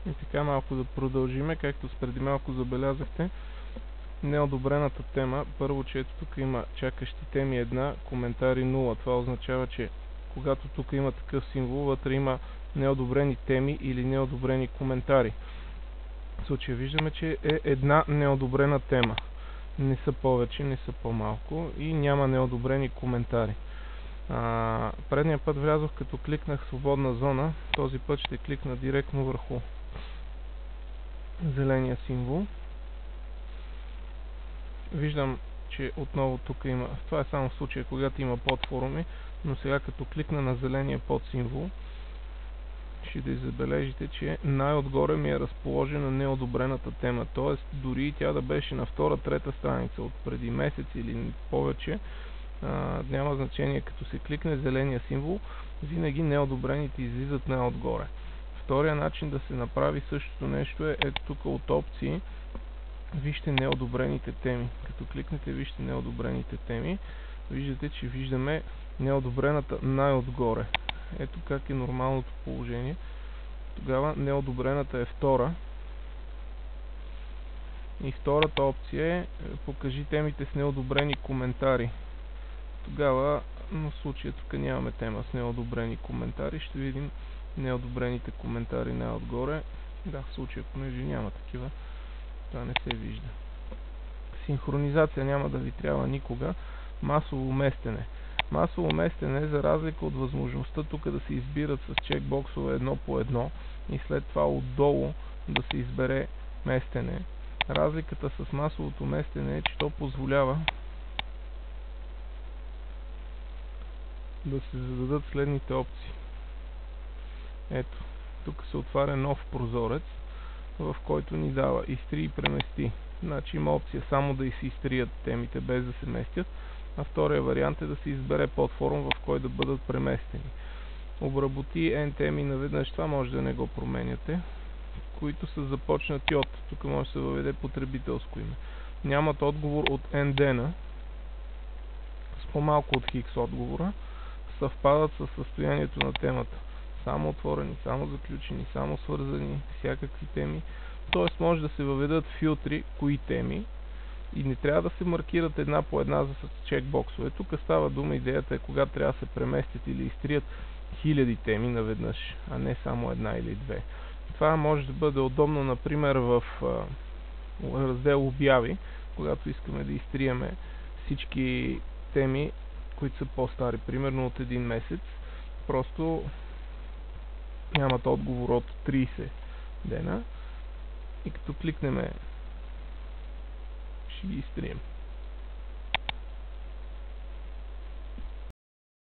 И така малко да продължиме, както преди малко забелязахте. Неодобрената тема, първо, че ето тук има чакащи теми 1, коментари 0. Това означава, че когато тук има такъв символ, вътре има неодобрени теми или неодобрени коментари. В случая виждаме, че е една неодобрена тема. Не са повече, не са по-малко и няма неодобрени коментари. Предния път влязох, като кликнах свободна зона. Този път ще кликна директно върху зеления символ. Виждам, че отново тук има, това е само в случая, когато има подфоруми, но сега като кликна на зеления подсимвол, ще да забележите, че най-отгоре ми е разположена неодобрената тема. Т.е. дори и тя да беше на втора, трета страница от преди месец или повече, няма значение, като се кликне зеления символ, винаги неодобрените излизат най-отгоре. Втория начин да се направи същото нещо е ето тук от опции. Вижте неодобрените теми. Като кликнете вижте неодобрените теми, виждате, че виждаме неодобрената най-отгоре. Ето как е нормалното положение. Тогава неодобрената е втора. И втората опция е покажи темите с неодобрени коментари. Тогава, в случая тук нямаме тема с неодобрени коментари. Ще видим неодобрените коментари най-отгоре. Да, в случая, понеже няма такива, това не се вижда. Синхронизация няма да ви трябва никога. Масово местене. Масово местене, за разлика от възможността тук да се избират с чекбоксове едно по едно и след това отдолу да се избере местене. Разликата с масовото местене е, че то позволява да се зададат следните опции. Ето, тук се отваря нов прозорец, в който ни дава изтри и премести. Значи има опция само да се изтрият темите без да се местят, а втория вариант е да се избере подфорум, в който да бъдат преместени. Обработи N теми наведнъж, това може да не го променяте, които са започнати от, тук може да се въведе потребителско име. Нямат отговор от N дена, с по-малко от X отговора, съвпадат със състоянието на темата. Само отворени, само заключени, само свързани, всякакви теми. Т.е. може да се въведат филтри, кои теми, и не трябва да се маркират една по една за чекбоксове. Тук става дума, идеята е когато трябва да се преместят или изтрият хиляди теми наведнъж, а не само една или две. Това може да бъде удобно, например, в раздел обяви, когато искаме да изтриеме всички теми, които са по-стари, примерно от един месец. Просто нямат отговор от 30 дена и като кликнем ще ги изтрием.